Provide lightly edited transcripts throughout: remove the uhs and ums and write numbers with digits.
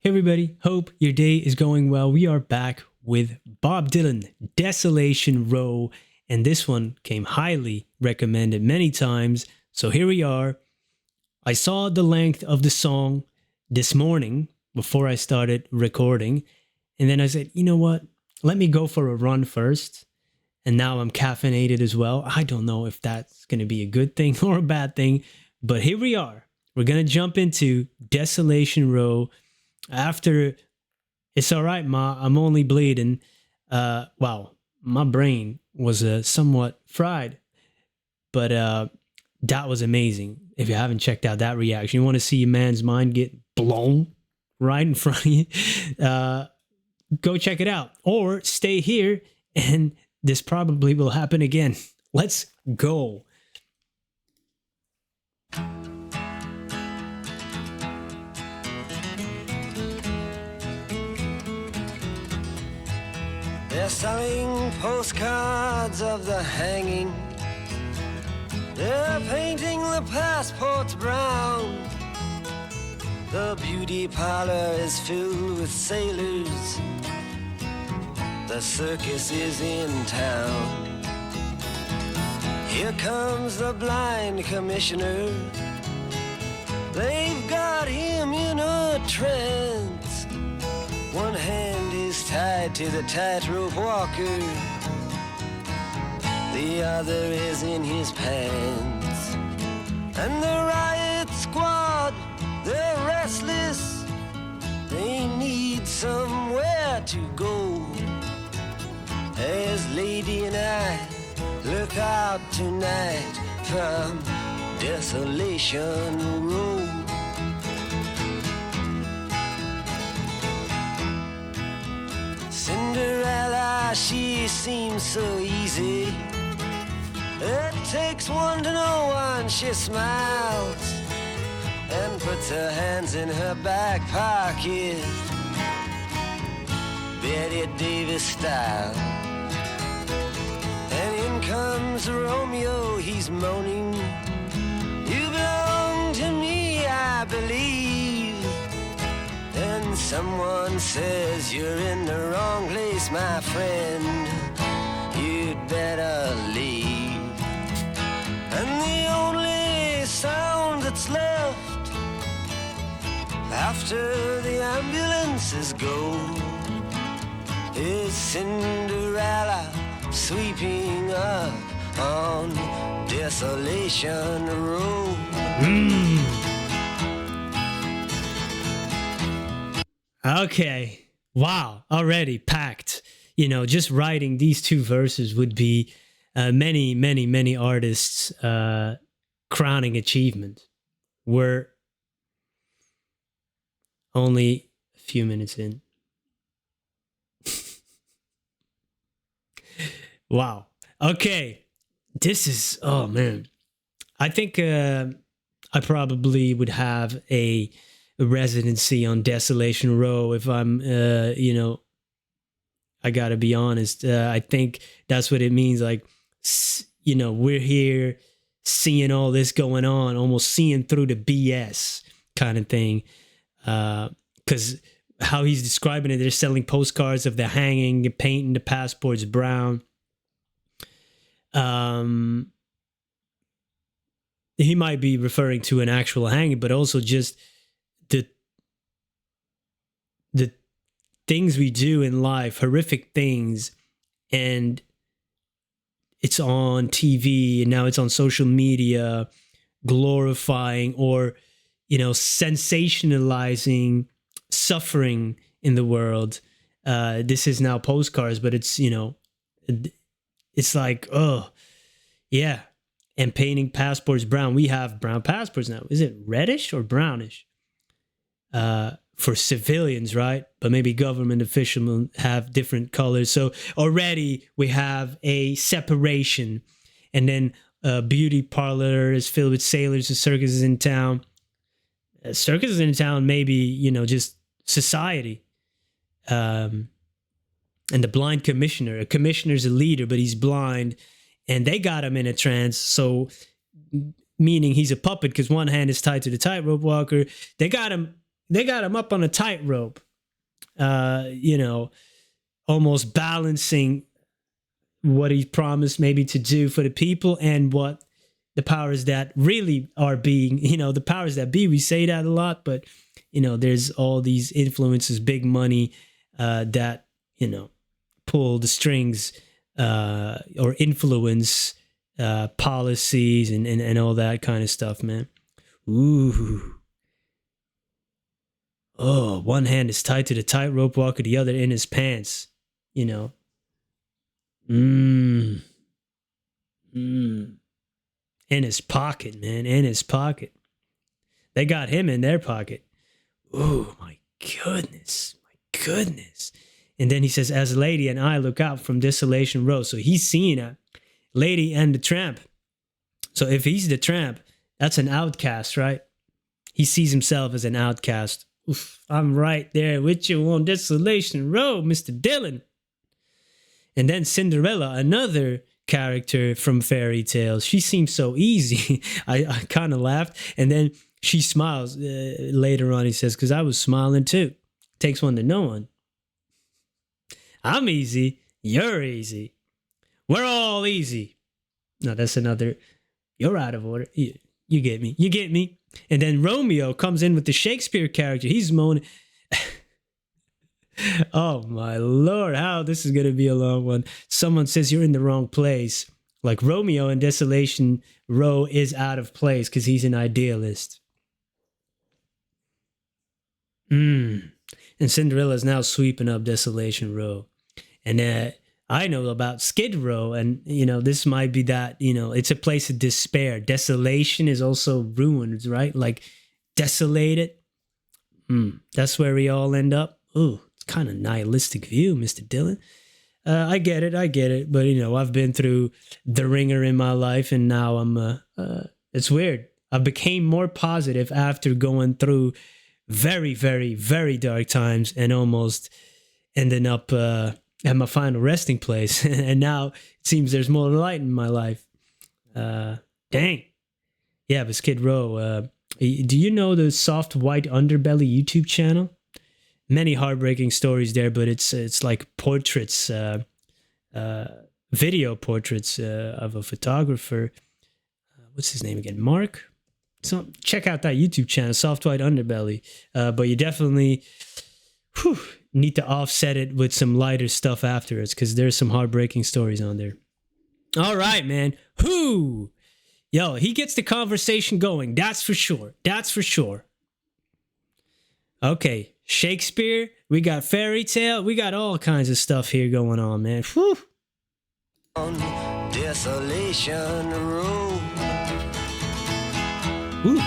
Hey everybody, hope your day is going well. We are back with Bob Dylan, Desolation Row, and this one came highly recommended many times. So here we are. I saw the length of the song this morning before I started recording, and then I said, you know what? Let me go for a run first. And now I'm caffeinated as well. I don't know if that's going to be a good thing or a bad thing, but here we are. We're going to jump into Desolation Row. After It's All Right, Ma, I'm Only Bleeding. Wow, my brain was somewhat fried, but that was amazing. If you haven't checked out that reaction, you want to see a man's mind get blown right in front of you, go check it out. Or stay here, and this probably will happen again. Let's go. They're selling postcards of the hanging. They're painting the passports brown. The beauty parlor is filled with sailors. The circus is in town. Here comes the blind commissioner. They've got him in a trance. One hand is tied to the tightrope walker. The other is in his pants. And the riot squad, they're restless. They need somewhere to go. As Lady and I look out tonight from Desolation Row. Cinderella, she seems so easy. It takes one to know one. She smiles and puts her hands in her back pocket, Betty Davis style. And in comes Romeo, he's moaning. You belong to me, I believe. And someone says you're in the wrong place, my friend. You'd better leave. And the only sound that's left after the ambulances go is Cinderella sweeping up on Desolation Road. Okay. Wow. Already packed. You know, just writing these two verses would be many artists' crowning achievement. We're only a few minutes in. Wow. Okay. This is, oh man. I think I probably would have a residency on Desolation Row if I'm, I gotta be honest. I think that's what it means. Like, we're here seeing all this going on, almost seeing through the BS kind of thing. Because how he's describing it, they're selling postcards of the hanging, painting the passports brown. He might be referring to an actual hanging, but also just the things we do in life, horrific things, and it's on TV and now it's on social media, glorifying or, sensationalizing suffering in the world. This is now postcards, but it's, it's like, oh, yeah. And painting passports brown. We have brown passports now. Is it reddish or brownish? For civilians, right? But maybe government officials have different colors. So already we have a separation. And then a beauty parlor is filled with sailors. The circus is in town. Circus is in town, maybe, just society. And the blind commissioner. A commissioner's a leader, but he's blind. And they got him in a trance. So meaning he's a puppet because one hand is tied to the tightrope walker. They got him they got him up on a tightrope, you know, almost balancing what he promised maybe to do for the people and what the powers that really are being, you know, the powers that be. We say that a lot, but, you know, there's all these influences, big money that, you know, pull the strings or influence policies and all that kind of stuff, man. Ooh. Oh, one hand is tied to the tightrope walker, the other in his pants, you know. In his pocket, man, in his pocket. They got him in their pocket. Oh, my goodness. My goodness. And then he says, as Lady and I look out from Desolation Row. So he's seeing a Lady and the Tramp. So if he's the tramp, that's an outcast, right? He sees himself as an outcast. Oof, I'm right there with you on Desolation Row, Mr. Dillon. And then Cinderella, another character from fairy tales. She seems so easy. I kind of laughed. And then she smiles later on. He says, because I was smiling too. Takes one to know one. I'm easy. You're easy. We're all easy. No, that's another. You're out of order. You get me. You get me. And then Romeo comes in with the Shakespeare character. He's moaning. Oh, my Lord. How this is going to be a long one. Someone says you're in the wrong place. Like Romeo in Desolation Row is out of place because he's an idealist. And Cinderella is now sweeping up Desolation Row. And I know about Skid Row, and, you know, this might be that, you know, it's a place of despair. Desolation is also ruins, right? Like desolated. That's where we all end up. Ooh, it's kind of nihilistic view, Mr. Dillon. I get it. But, you know, I've been through the ringer in my life, and now I'm, it's weird. I became more positive after going through very, very, very dark times and almost ending up at my final resting place. And now it seems there's more light in my life. Dang. Yeah, but Skid Row, do you know the Soft White Underbelly YouTube channel? Many heartbreaking stories there, but it's like portraits, video portraits of a photographer. What's his name again? Mark? So check out that YouTube channel, Soft White Underbelly. But you definitely need to offset it with some lighter stuff afterwards, because there's some heartbreaking stories on there. All right, man. Yo, he gets the conversation going. That's for sure. That's for sure. Okay, Shakespeare. We got fairy tale. We got all kinds of stuff here going on, man. Whew. On Desolation Road. Ooh.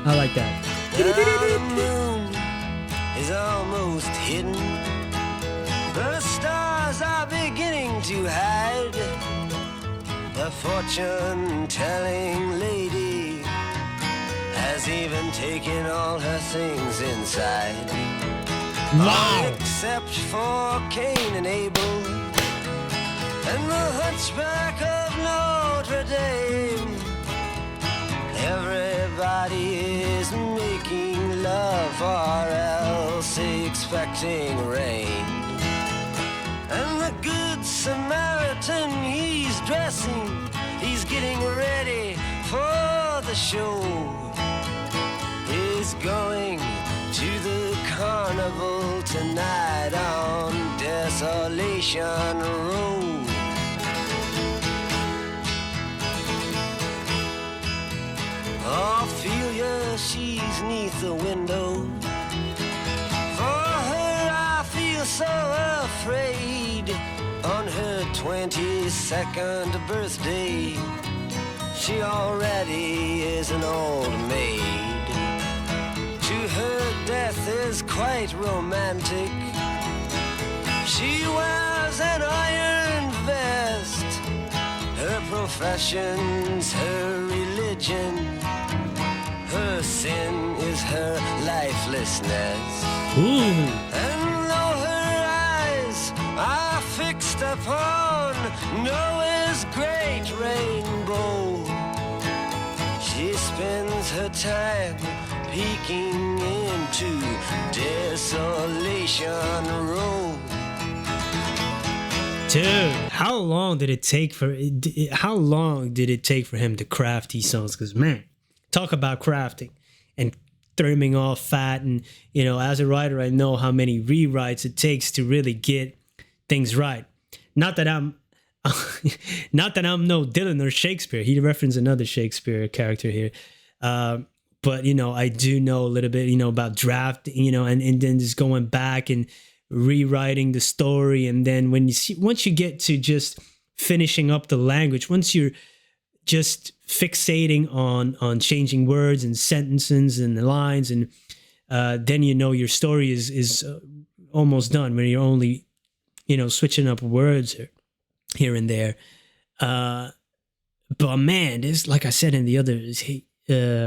I like that. The moon is almost hidden. The stars are beginning to hide. The fortune-telling lady has even taken all her things inside. Wow. All except for Cain and Abel and the hunchback of Notre Dame. Everybody is making love or else expecting rain. And the good Samaritan, he's dressing, he's getting ready for the show. He's going to the carnival tonight on Desolation Road. Ophelia, she's neath the window. For her I feel so afraid. On her 22nd birthday, she already is an old maid. To her death is quite romantic. She wears an iron vest. Her profession's her religion. Her sin is her lifelessness. Ooh. And though her eyes are fixed upon Noah's great rainbow, she spends her time peeking into Desolation Road. Dude, how long did it take for him to craft these songs? Because man, talk about crafting and trimming off fat. And you know, as a writer, I know how many rewrites it takes to really get things right. Not that I'm no Dylan or Shakespeare. He referenced another Shakespeare character here. But you know, I do know a little bit, you know, about drafting, you know, and then just going back and rewriting the story. And then once you get to just finishing up the language, once you're just fixating on changing words and sentences and the lines, and then you know your story is almost done when you're only, you know, switching up words here and there. But man, this, like I said in the other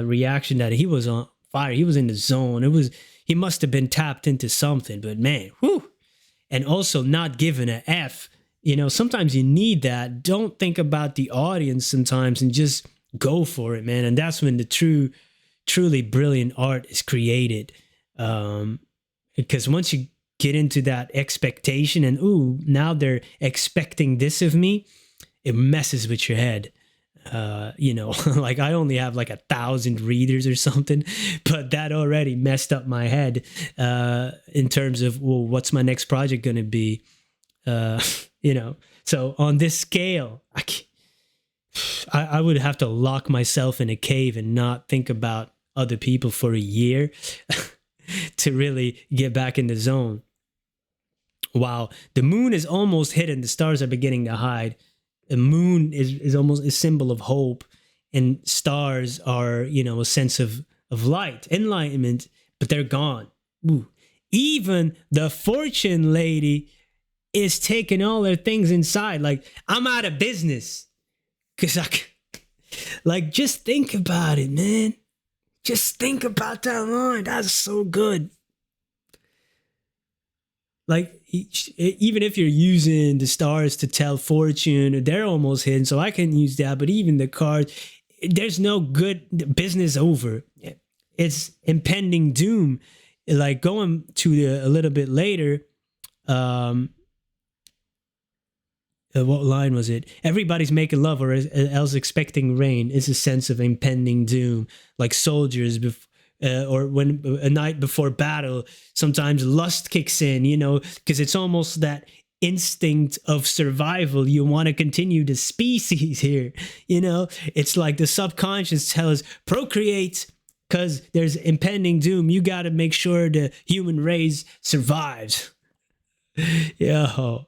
reaction, that he was on fire. He was in the zone. He must have been tapped into something. But man, whew. And also not giving an F. You know, sometimes you need that. Don't think about the audience sometimes and just go for it, man. And that's when the truly brilliant art is created. Because once you get into that expectation and, ooh, now they're expecting this of me, it messes with your head. You know, like I only have like 1,000 readers or something, but that already messed up my head in terms of, well, what's my next project going to be? You know, so on this scale, I would have to lock myself in a cave and not think about other people for a year to really get back in the zone. Wow, the moon is almost hidden. The stars are beginning to hide. The moon is almost a symbol of hope, and stars are, you know, a sense of light, enlightenment, but they're gone. Ooh. Even the fortune lady is taking all their things inside. Like, I'm out of business. Because like, just think about it, man. Just think about that line. That's so good. Like, even if you're using the stars to tell fortune, they're almost hidden, so I can use that. But even the cards, there's no good business over. It's impending doom. Like, going to a little bit later, what line was it? Everybody's making love or else expecting rain is a sense of impending doom. Like soldiers or when a night before battle, sometimes lust kicks in, you know, because it's almost that instinct of survival. You want to continue the species here, you know. It's like the subconscious tells us procreate because there's impending doom. You got to make sure the human race survives. Yo,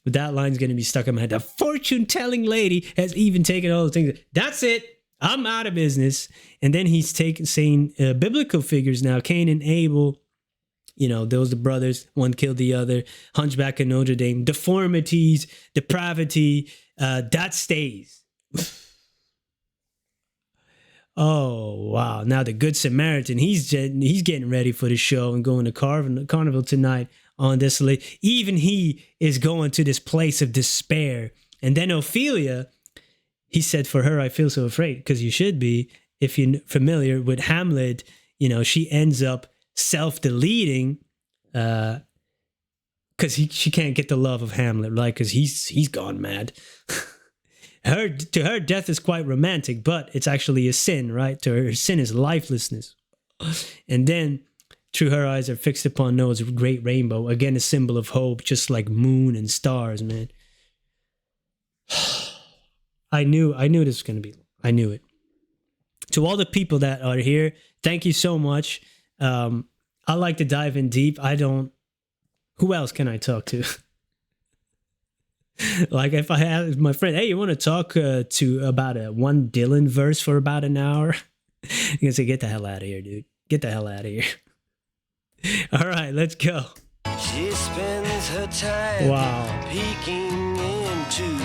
that line's going to be stuck in my head. The fortune-telling lady has even taken all the things. That's it. I'm out of business. And then he's saying biblical figures now. Cain and Abel, you know, those the brothers. One killed the other. Hunchback of Notre Dame. Deformities, depravity, that stays. Oh, wow. Now the Good Samaritan, he's getting ready for the show and going to carnival tonight on Desolation. Even he is going to this place of despair. And then Ophelia, he said, for her, I feel so afraid, because you should be. If you're familiar with Hamlet, you know, she ends up self-deleting because she can't get the love of Hamlet, right? Because he's gone mad. To her, death is quite romantic, but it's actually a sin, right? To her, sin is lifelessness. And then, through her eyes are fixed upon Noah's great rainbow. Again, a symbol of hope, just like moon and stars, man. I knew this was going to be. I knew it. To all the people that are here, thank you so much. I like to dive in deep. Who else can I talk to? Like if I have my friend, hey, you want to talk to about a one Dylan verse for about an hour? I'm going to say, get the hell out of here, dude. Get the hell out of here. All right, let's go. She spends her time peeking into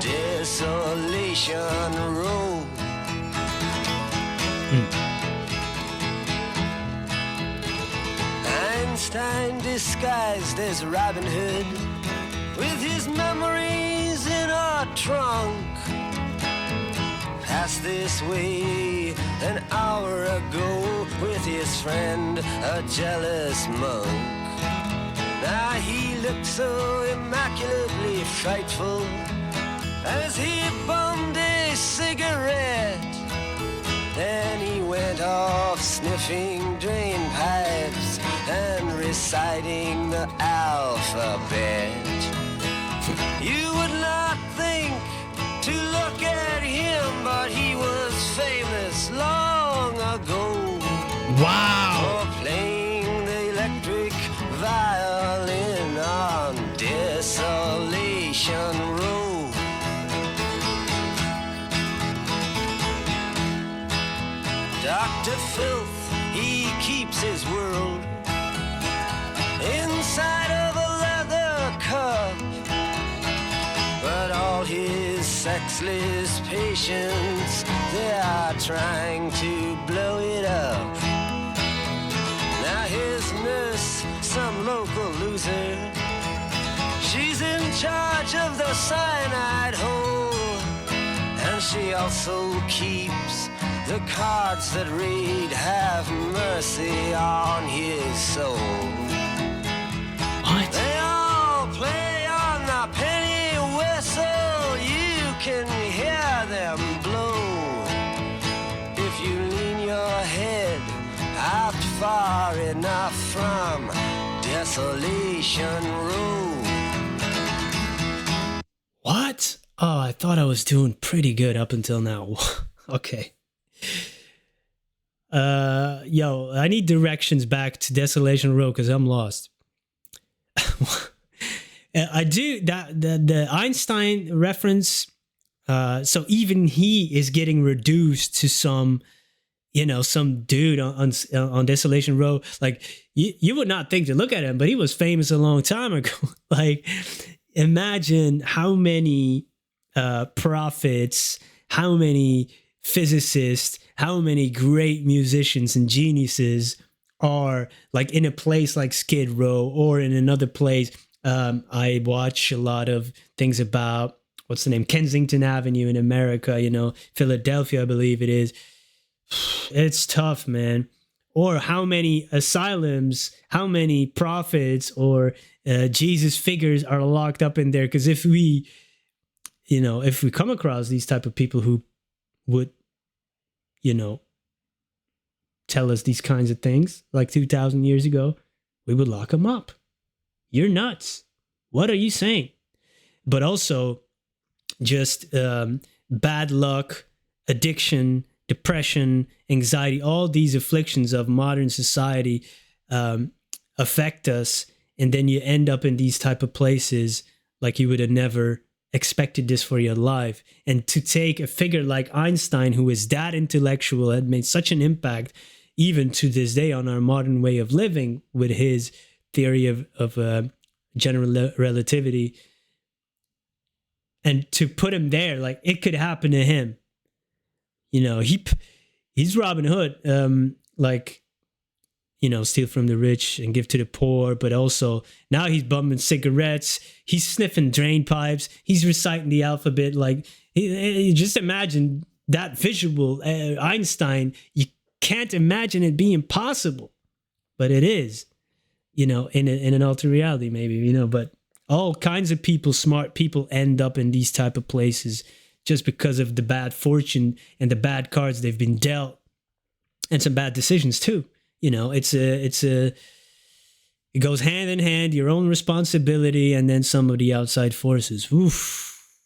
Desolation Road. Einstein disguised as Robin Hood, with his memories in our trunk. passed this way an hour ago with his friend, a jealous monk. Now he looked so immaculately frightful as he bummed a cigarette. Then he went off sniffing drain pipes and reciting the alphabet. You would not think to look at him, but he was famous long ago. Wow. For playing the electric violin on Desolation Road. Dr. Filth, he keeps his world inside of a leather cup, but all his sexless patients, they are trying to blow it up. Now his nurse, some local loser, she's in charge of the cyanide hole, and she also keeps the cards that read, "Have mercy on his soul." What? They all play on the penny whistle. You can hear them blow if you lean your head out far enough from Desolation Road. What? Oh, I thought I was doing pretty good up until now. Okay. Yo, I need directions back to Desolation Road because I'm lost. I do that the Einstein reference. So even he is getting reduced to some, some dude on Desolation Road. Like you would not think to look at him, but he was famous a long time ago. Like imagine how many prophets, how many physicists, how many great musicians and geniuses are like in a place like Skid Row or in another place. I watch a lot of things about what's the name, Kensington Avenue in America, Philadelphia, I believe it is. It's tough, man. Or how many asylums, how many prophets or Jesus figures are locked up in there. Because if we come across these type of people who would, tell us these kinds of things like 2,000 years ago, we would lock them up. You're nuts. What are you saying? But also just bad luck, addiction, depression, anxiety, all these afflictions of modern society affect us. And then you end up in these type of places like you would have never expected this for your life. And to take a figure like Einstein, who is that intellectual, had made such an impact even to this day on our modern way of living with his theory of general relativity, and to put him there, like it could happen to him. He's Robin Hood, steal from the rich and give to the poor, but also now he's bumming cigarettes, he's sniffing drain pipes, he's reciting the alphabet. Like, just imagine that visual. Einstein, you can't imagine it being possible, but it is, in an alternate reality, maybe, but all kinds of people, smart people, end up in these type of places just because of the bad fortune and the bad cards they've been dealt, and some bad decisions too. It goes hand in hand, your own responsibility and then some of the outside forces. Oof.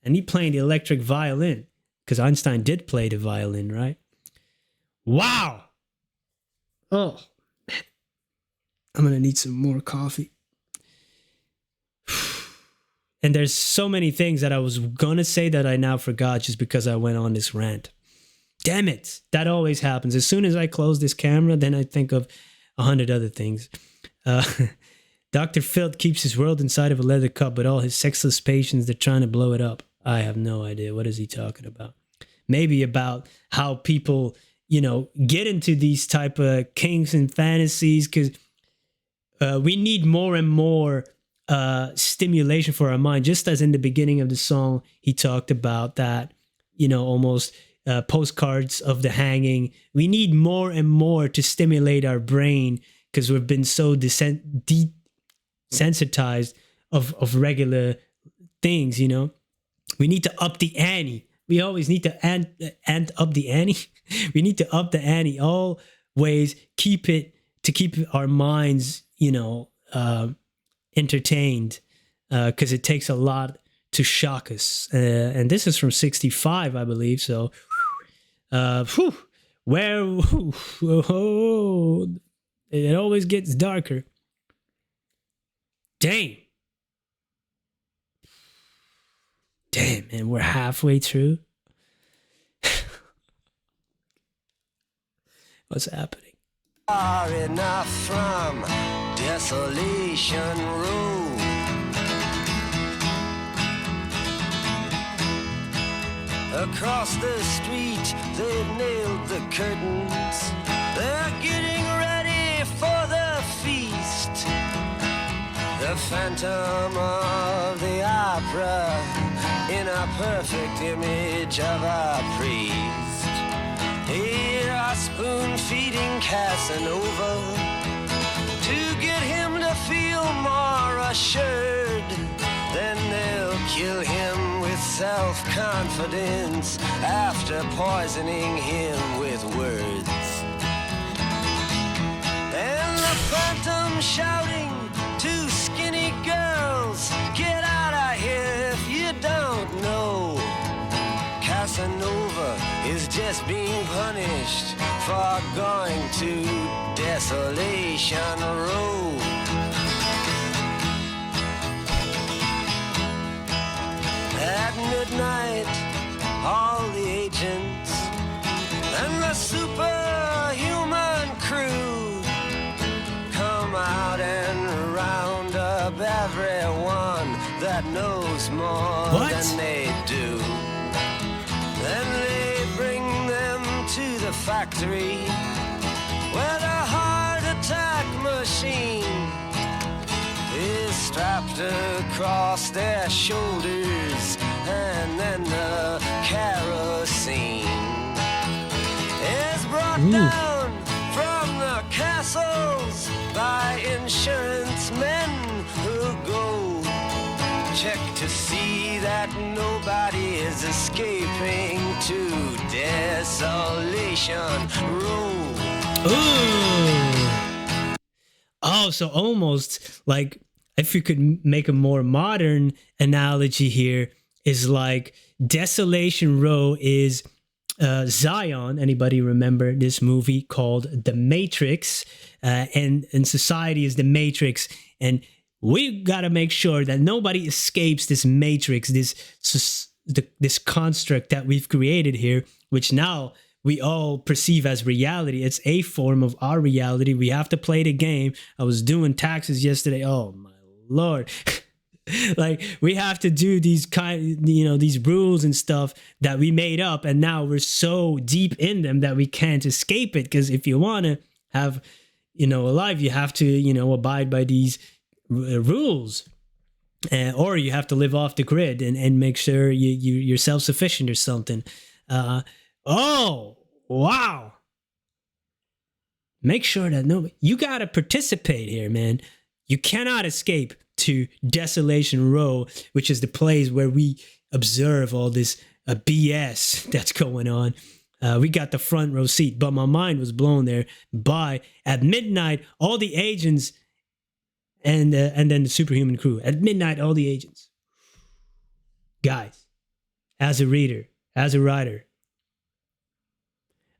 And he playing the electric violin, because Einstein did play the violin, right? Wow. Oh, man. I'm going to need some more coffee. And there's so many things that I was going to say that I now forgot just because I went on this rant. Damn it. That always happens. As soon as I close this camera, then I think of 100 other things. Dr. Filth keeps his world inside of a leather cup, but all his sexless patients, they're trying to blow it up. I have no idea. What is he talking about? Maybe about how people, get into these type of kinks and fantasies, because we need more and more stimulation for our mind. Just as in the beginning of the song, he talked about that almost postcards of the hanging. We need more and more to stimulate our brain because we've been so desensitized of regular things. We need to up the ante. We always need to ant up the ante. We need to up the ante always. Keep our minds entertained, because it takes a lot to shock us. And this is from 65, I believe. So, it always gets darker. Damn, man, we're halfway through. What's happening? Far enough from Desolation Road. Across the street, they've nailed the curtains. They're getting ready for the feast. The Phantom of the Opera in a perfect image of a priest. Here are spoon-feeding Casanova to get him to feel more assured. Then they'll kill him with self-confidence after poisoning him with words. And the Phantom shouting to skinny girls, get out of here if you don't know. Casanova is just being punished for going to Desolation Row. At midnight, all the agents and the superhuman crew come out and round up everyone that knows more than they do. Then they bring them to the factory where the heart attack machine is strapped across their shoulders, and then the kerosene is brought down from the castles by insurance men who go check to see that nobody is escaping to Desolation Row. Ooh. Oh, so almost like, if you could make a more modern analogy here, is like Desolation Row is Zion. Anybody remember this movie called The Matrix? And society is the Matrix, and we got to make sure that nobody escapes this Matrix, this construct that we've created here, which now we all perceive as reality. It's a form of our reality. We have to play the game. I was doing taxes yesterday. Oh my Lord. Like, we have to do these these rules and stuff that we made up, and now we're so deep in them that we can't escape it. Because if you want to have a life, you have to abide by these rules, or you have to live off the grid and make sure you're self-sufficient or something. Oh wow, make sure that you gotta participate here, man. You cannot escape to Desolation Row, which is the place where we observe all this BS that's going on. We got the front row seat, but my mind was blown there by, at midnight, all the agents and then the superhuman crew. At midnight, all the agents. Guys, as a reader, as a writer,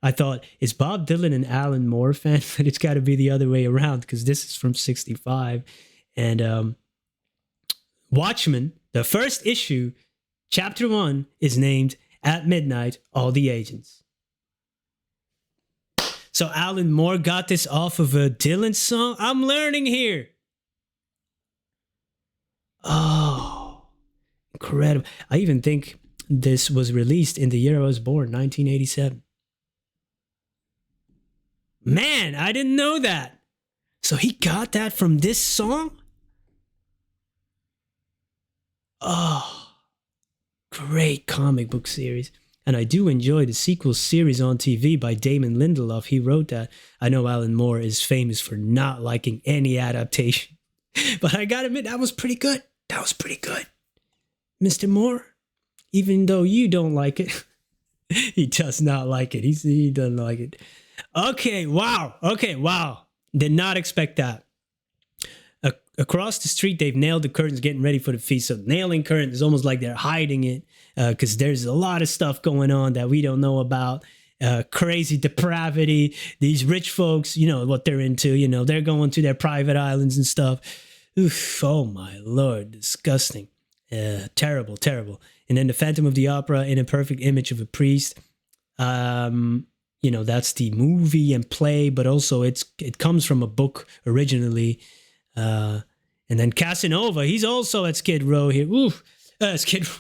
I thought, is Bob Dylan an Alan Moore fan? But it's got to be the other way around, because this is from 65. And Watchmen, the first issue, chapter 1, is named At Midnight, All the Agents. So Alan Moore got this off of a Dylan song? I'm learning here. Oh, incredible. I even think this was released in the year I was born, 1987. Man, I didn't know that. So he got that from this song? Oh, great comic book series. And I do enjoy the sequel series on TV by Damon Lindelof. He wrote that. I know Alan Moore is famous for not liking any adaptation. But I gotta admit, that was pretty good. That was pretty good. Mr. Moore, even though you don't like it, he does not like it. He doesn't like it. Okay, wow. Did not expect that. Across the street, they've nailed the curtains, getting ready for the feast. So nailing curtains is almost like they're hiding it because there's a lot of stuff going on that we don't know about. Crazy depravity. These rich folks, you know what they're into. You know, they're going to their private islands and stuff. Oof, oh my Lord, disgusting. Terrible. And then the Phantom of the Opera in a perfect image of a priest. You know, that's the movie and play, but also it comes from a book originally. And then Casanova, he's also at Skid Row here. Oof, Skid Row.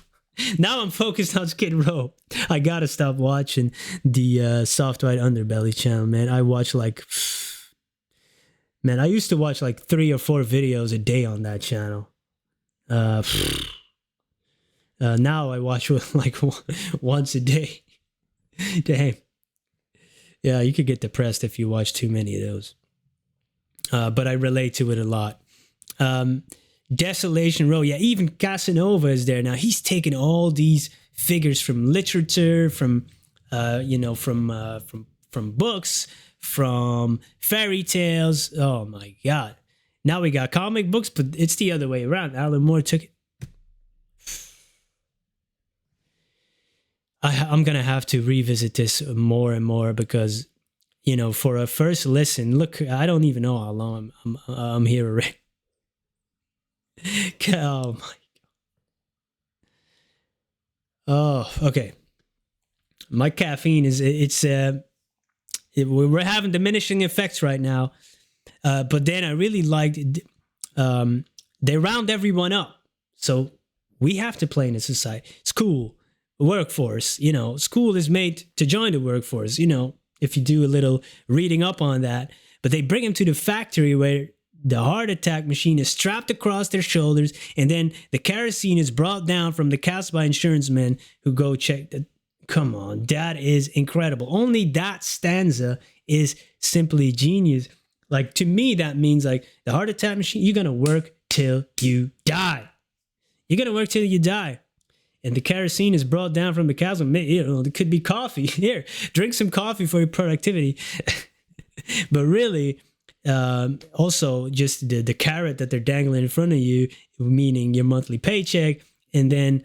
Now I'm focused on Skid Row. I gotta stop watching the Soft White Underbelly channel, man. I used to watch like 3 or 4 videos a day on that channel. Now I watch like once a day. Damn. Yeah, you could get depressed if you watch too many of those. But I relate to it a lot. Desolation Row. Yeah, even Casanova is there now. He's taken all these figures from literature, from books, from fairy tales. Oh my God. Now we got comic books, but it's the other way around. Alan Moore took it. I'm going to have to revisit this more and more because, you know, for a first listen, look, I don't even know how long I'm here already. Oh my God. Oh, okay. My caffeine we're having diminishing effects right now. But then I really liked, they round everyone up. So we have to play in a society. School, workforce, you know, school is made to join the workforce, you know, if you do a little reading up on that. But they bring him to the factory where the heart attack machine is strapped across their shoulders, and then the kerosene is brought down from the cast by insurance men who go check the. Come on, that is incredible. Only that stanza is simply genius. Like, to me, that means like the heart attack machine, you're gonna work till you die. You're gonna work till you die. And the kerosene is brought down from the cows. You know, it could be coffee. Here, drink some coffee for your productivity. But really, also just the carrot that they're dangling in front of you, meaning your monthly paycheck, and then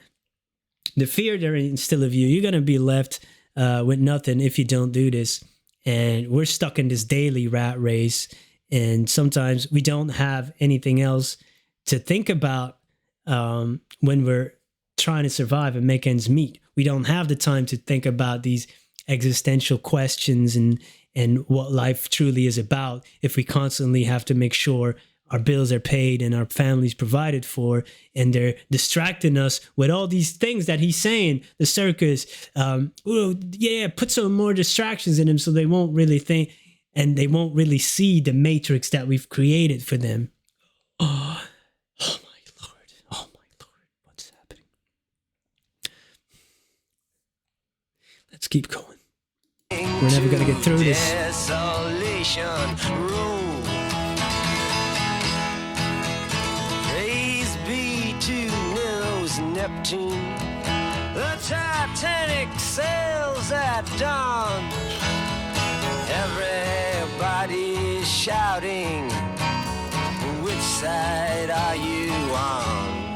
the fear they're instill of you. You're going to be left with nothing if you don't do this. And we're stuck in this daily rat race. And sometimes we don't have anything else to think about when we're trying to survive and make ends meet. We don't have the time to think about these existential questions and what life truly is about if we constantly have to make sure our bills are paid and our families provided for, and they're distracting us with all these things that he's saying, the circus, put some more distractions in them so they won't really think and they won't really see the matrix that we've created for them. Oh my Lord, what's happening? Let's keep going. We're never going to get through this. Desolation Row. Praise be to Nero's Neptune. The Titanic sails at dawn. Everybody's shouting. Which side are you on?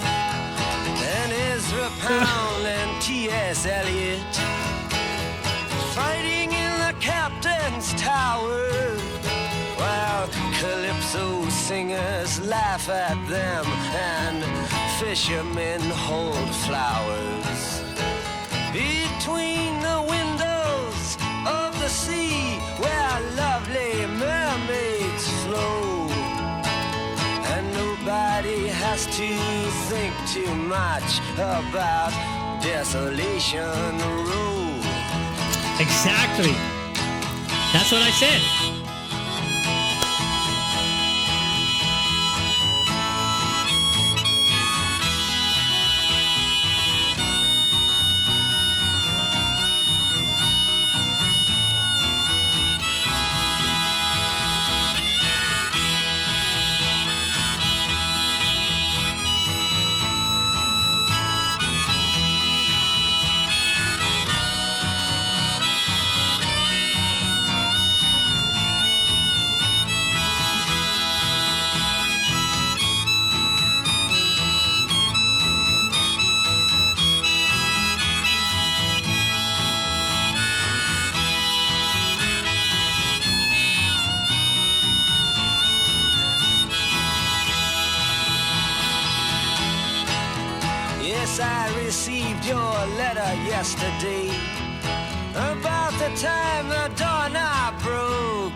And Ezra Pound and T.S. Eliot fighting in the captain's tower, while calypso singers laugh at them and fishermen hold flowers. Between the windows of the sea where lovely mermaids flow, and nobody has to think too much about Desolation Row. Exactly. That's what I said. received your letter yesterday about the time the doorknob broke.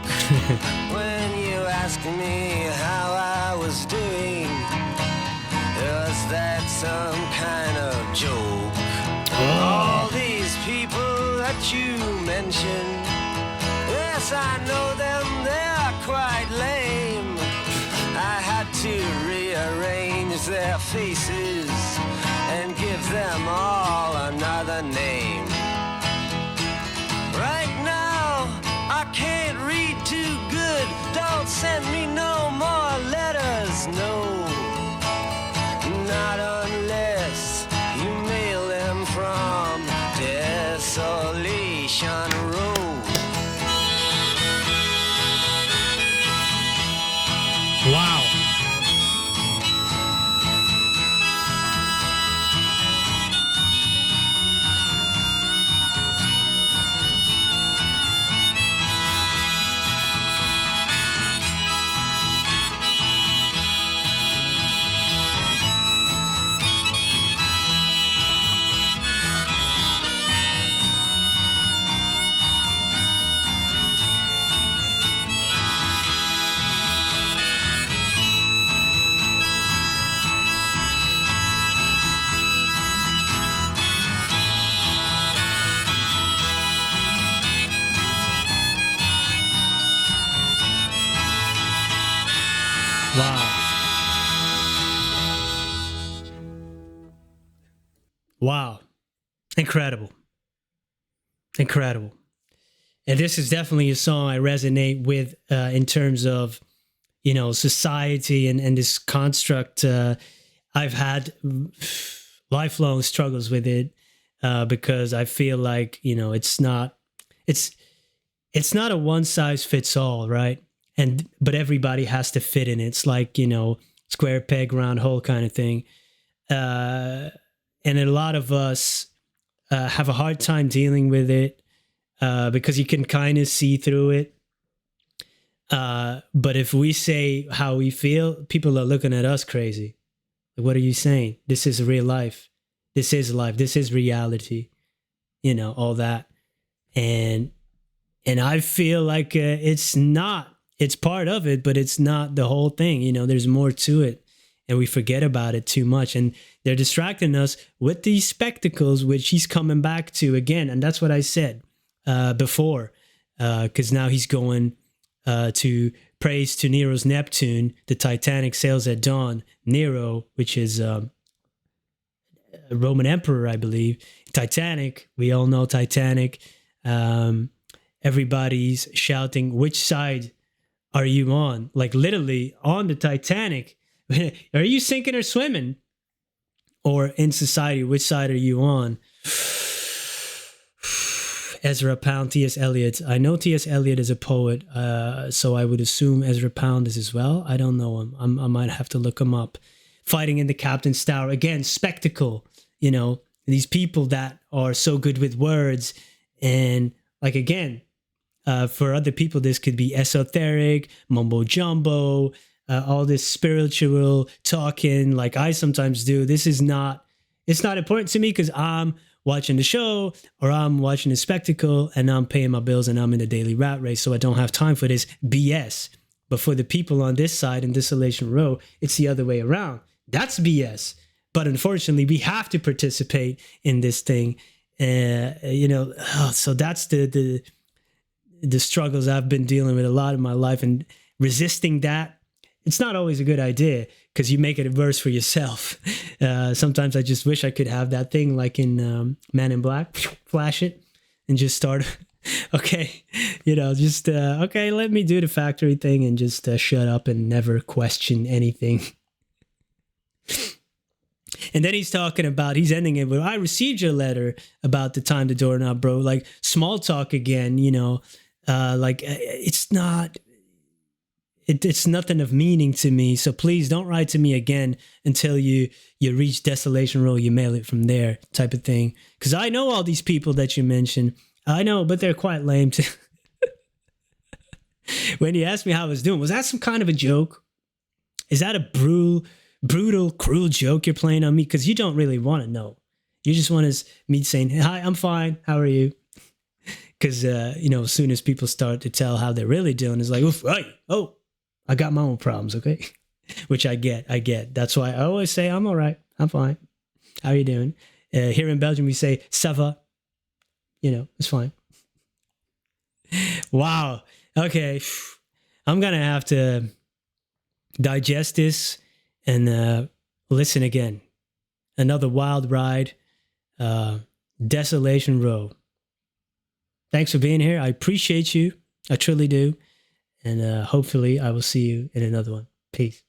When you asked me how I was doing, was that some kind of joke? All these people that you mentioned, yes, I know them, they're quite lame. I had to rearrange their faces and give them all another name. Right now, I can't read too good. Don't send me no more letters, no. Not unless you mail them from Desolation Road. Wow. Wow. Wow. Incredible. Incredible. And this is definitely a song I resonate with in terms of, you know, society and this construct. I've had lifelong struggles with it because I feel like, you know, it's not a one size fits all, right? But everybody has to fit in it. It's like, you know, square peg, round hole kind of thing. And a lot of us have a hard time dealing with it because you can kind of see through it. But if we say how we feel, people are looking at us crazy. What are you saying? This is real life. This is life. This is reality. You know, all that. And I feel like it's part of it, but it's not the whole thing. You know, there's more to it. And we forget about it too much. And they're distracting us with these spectacles, which he's coming back to again. And that's what I said before, because now he's going to praise to Nero's Neptune. The Titanic sails at dawn. Nero, which is a Roman emperor, I believe. Titanic, we all know Titanic. Everybody's shouting, which side are you on? Like literally on the Titanic. Are you sinking or swimming? Or in society, which side are you on? Ezra Pound, T.S. Eliot. I know T.S. Eliot is a poet, so I would assume Ezra Pound is as well. I don't know him. I might have to look him up. Fighting in the Captain's Tower. Again, spectacle. You know, these people that are so good with words. And like, again, for other people, this could be esoteric, mumbo jumbo, all this spiritual talking like I sometimes do. It's not important to me because I'm watching the show or I'm watching the spectacle and I'm paying my bills and I'm in the daily rat race. So I don't have time for this BS. But for the people on this side in Desolation Row, it's the other way around. That's BS. But unfortunately, we have to participate in this thing. You know, so that's the struggles I've been dealing with a lot in my life, and resisting that. It's not always a good idea because you make it worse for yourself. Sometimes I just wish I could have that thing like in Man in Black, flash it and just start. Okay, you know, just okay, let me do the factory thing and just shut up and never question anything. And then he's ending it with, I received your letter about the time the doorknob broke. Like small talk again, you know, like it's nothing of meaning to me. So please don't write to me again until you reach Desolation Row. You mail it from there, type of thing. Because I know all these people that you mentioned. I know, but they're quite lame too. When you asked me how I was doing, was that some kind of a joke? Is that a brutal, cruel joke you're playing on me? Because you don't really want to know. You just want me saying, hi, I'm fine. How are you? Because, as soon as people start to tell how they're really doing, it's like, oof, hey, oh, I got my own problems, okay? Which I get. That's why I always say, I'm all right. I'm fine. How are you doing? Here in Belgium, we say, ça va. It's fine. Wow. Okay. I'm going to have to digest this and listen again. Another wild ride. Desolation Row. Thanks for being here. I appreciate you. I truly do. And hopefully I will see you in another one. Peace.